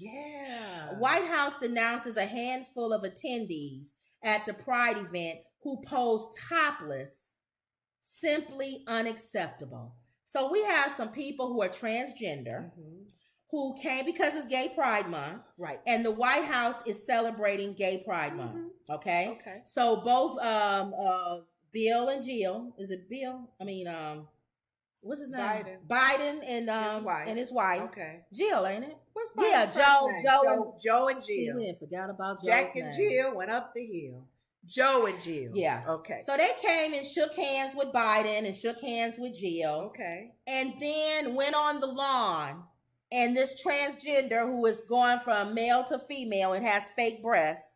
Yeah. White House denounces a handful of attendees at the Pride event who posed topless. Simply unacceptable. So we have some people who are transgender who came because it's Gay Pride Month. Right. And the White House is celebrating Gay Pride Month. Okay? Okay. So both Bill and Jill, is it Bill? I mean, what's his name? Biden and his wife. Okay. Jill, ain't it? What's Biden's first name? Joe and Jill. See, we forgot about Joe's Jack and name. Jill went up the hill. Joe and Jill. Yeah. Okay. So they came and shook hands with Biden and shook hands with Jill. Okay. And then went on the lawn. And this transgender who is going from male to female and has fake breasts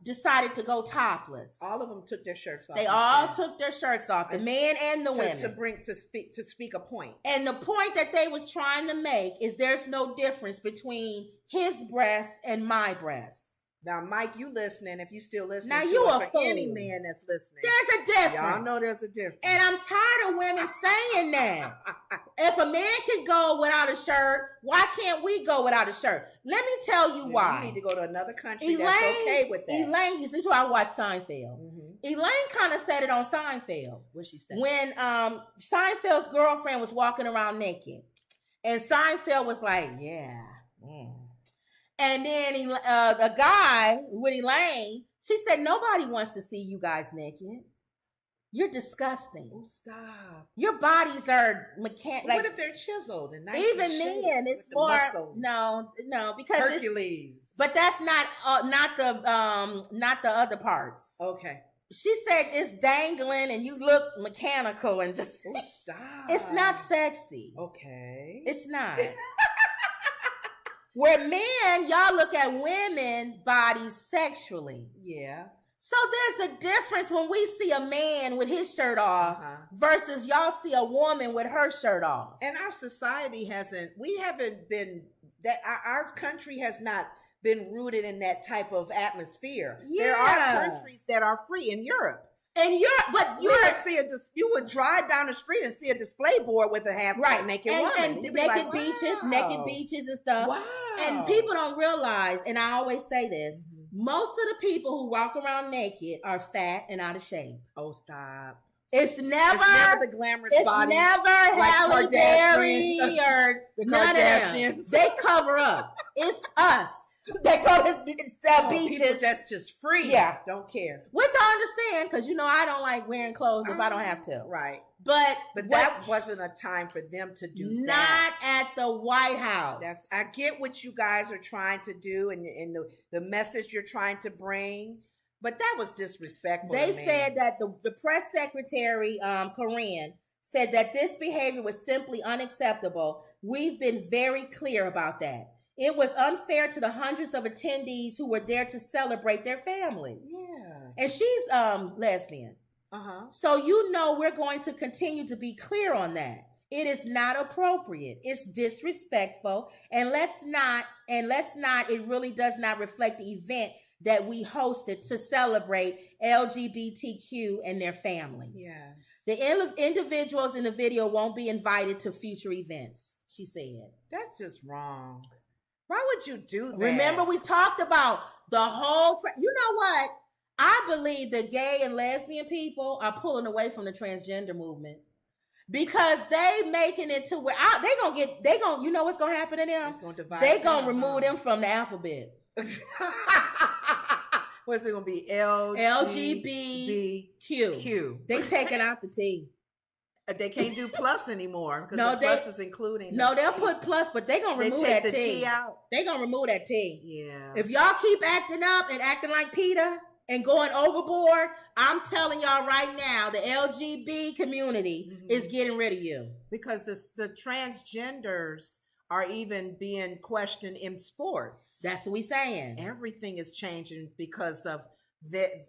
decided to go topless. All of them took their shirts off. They all took their shirts off, the men and the women. To speak a point. And the point that they was trying to make is there's no difference between his breasts and my breasts. Now, Mike, you listening, if you still listening now you a fool. Any man that's listening. There's a difference. Y'all know there's a difference. And I'm tired of women saying that. If a man can go without a shirt, why can't we go without a shirt? Let me tell you why. You need to go to another country that's okay with that. Elaine, you see, I watch Seinfeld. Elaine kind of said it on Seinfeld. What she said? When Seinfeld's girlfriend was walking around naked. And Seinfeld was like, yeah. And then a guy with Elaine, she said, nobody wants to see you guys naked. You're disgusting. Oh, stop. Your bodies are mechanical. What if they're chiseled and nice? Even then, it's more no, because Hercules. But that's not the other parts. Okay. She said it's dangling and you look mechanical and just stop. It's not sexy. Okay. It's not. Where men, y'all look at women bodies sexually. Yeah. So there's a difference when we see a man with his shirt off versus y'all see a woman with her shirt off. And our society our country has not been rooted in that type of atmosphere. Yeah. There are countries that are free in Europe. And you would drive down the street and see a display board with a half naked woman. And naked beaches and stuff. Wow. And people don't realize, and I always say this, most of the people who walk around naked are fat and out of shape. Oh, stop. It's never the glamorous bodies. It's never like Halle Berry or the none Kardashians. of them. They cover up. It's us. They go to beaches. People that's just free. Yeah. Don't care. Which I understand because, I don't like wearing clothes if I don't have to. Right. But that wasn't a time for them to do not that. Not at the White House. I get what you guys are trying to do and the message you're trying to bring. But that was disrespectful. They said that the press secretary, Corinne, said that this behavior was simply unacceptable. We've been very clear about that. It was unfair to the hundreds of attendees who were there to celebrate their families. Yeah. And she's lesbian. So we're going to continue to be clear on that. It is not appropriate. It's disrespectful. And it really does not reflect the event that we hosted to celebrate LGBTQ and their families. Yes. The individuals in the video won't be invited to future events, she said. That's just wrong. Why would you do that? Remember, we talked about the whole... You know what? I believe that gay and lesbian people are pulling away from the transgender movement because they making it to where you know what's going to happen to them? It's going to divide. They're going to remove them from the alphabet. What's it going to be? LGBTQ. They taking out the T. They can't do plus anymore because plus is including. No, they'll put plus, but they're going to remove that T out. They're going to remove that T. Yeah. If y'all keep acting up and acting like PETA and going overboard, I'm telling y'all right now, the LGBT community is getting rid of you. Because the transgenders are even being questioned in sports. That's what we saying. Everything is changing because of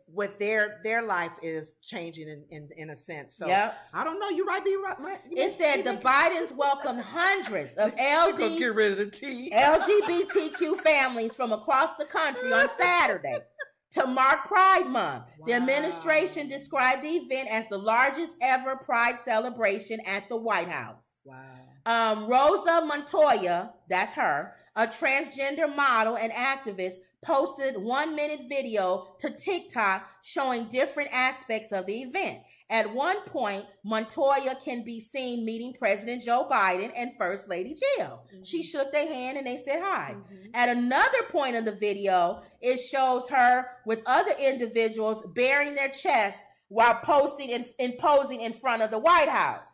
what their life is changing in a sense. So I don't know. You're right. Be right. It said the Bidens welcomed hundreds of get rid of the T. LGBTQ families from across the country on Saturday to mark Pride Month. Wow. The administration described the event as the largest ever Pride celebration at the White House. Wow. Rosa Montoya, that's her, a transgender model and activist, posted 1-minute video to TikTok showing different aspects of the event. At one point, Montoya can be seen meeting President Joe Biden and First Lady Jill. Mm-hmm. She shook their hand and they said hi. Mm-hmm. At another point of the video, it shows her with other individuals bearing their chests while posing in front of the White House.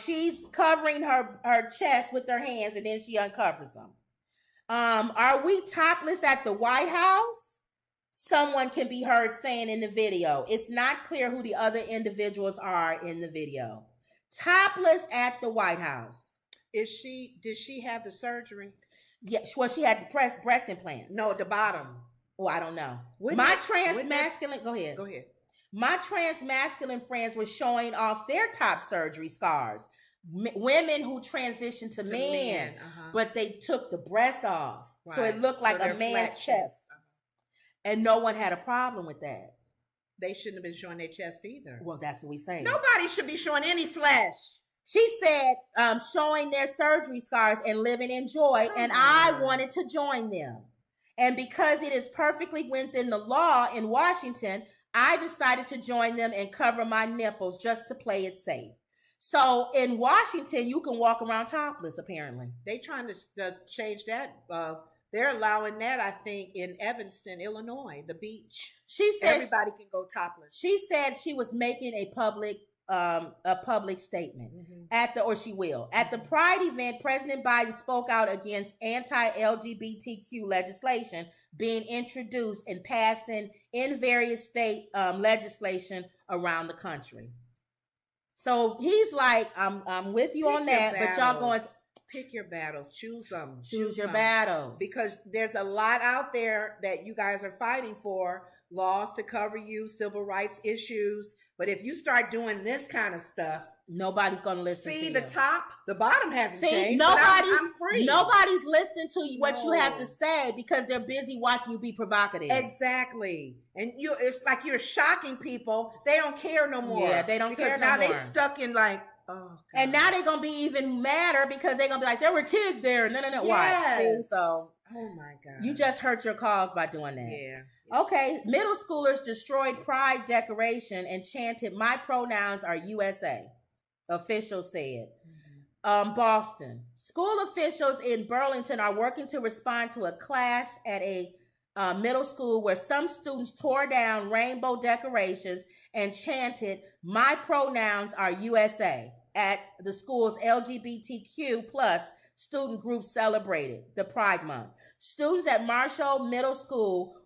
She's covering her chest with her hands and then she uncovers them. Are we topless at the White House? Someone can be heard saying in the video. It's not clear who the other individuals are in the video. Topless at the White House. Did she have the surgery? Yeah, well, she had the breast implants. No, at the bottom. Oh, I don't know. Go ahead. Go ahead. My trans-masculine friends were showing off their top surgery scars. Women who transitioned to men, but they took the breasts off. Right. So it looked like a man's chest. And no one had a problem with that. They shouldn't have been showing their chest either. Well, that's what we saying. Nobody should be showing any flesh. She said showing their surgery scars and living in joy, I wanted to join them. And because it is perfectly within the law in Washington, I decided to join them and cover my nipples just to play it safe. So in Washington, you can walk around topless, apparently. They trying to change that. They're allowing that, I think, in Evanston, Illinois, the beach. She said everybody can go topless. She said she was making a public statement she will. At the Pride event, President Biden spoke out against anti-LGBTQ legislation being introduced and passed in various state legislation around the country. So he's like, I'm with you on that, but y'all going to pick your battles, choose them. Choose your battles. Because there's a lot out there that you guys are fighting for, laws to cover you, civil rights issues. But if you start doing this kind of stuff, nobody's going to listen to you. See, the bottom hasn't changed. I'm free. Nobody's listening to you, what you have to say because they're busy watching you be provocative. Exactly. And it's like you're shocking people. They don't care no more. Yeah, they don't care no more. Because now they stuck in like, oh, God. And now they're going to be even madder because they're going to be like, there were kids there. No. Yes. Why? See, so. Oh, my God. You just hurt your cause by doing that. Yeah. Okay, middle schoolers destroyed pride decoration and chanted, "My pronouns are USA," officials said. Boston. School officials in Burlington are working to respond to a clash at a middle school where some students tore down rainbow decorations and chanted, "My pronouns are USA," at the school's LGBTQ plus student group celebrated the Pride Month. Students at Marshall Middle School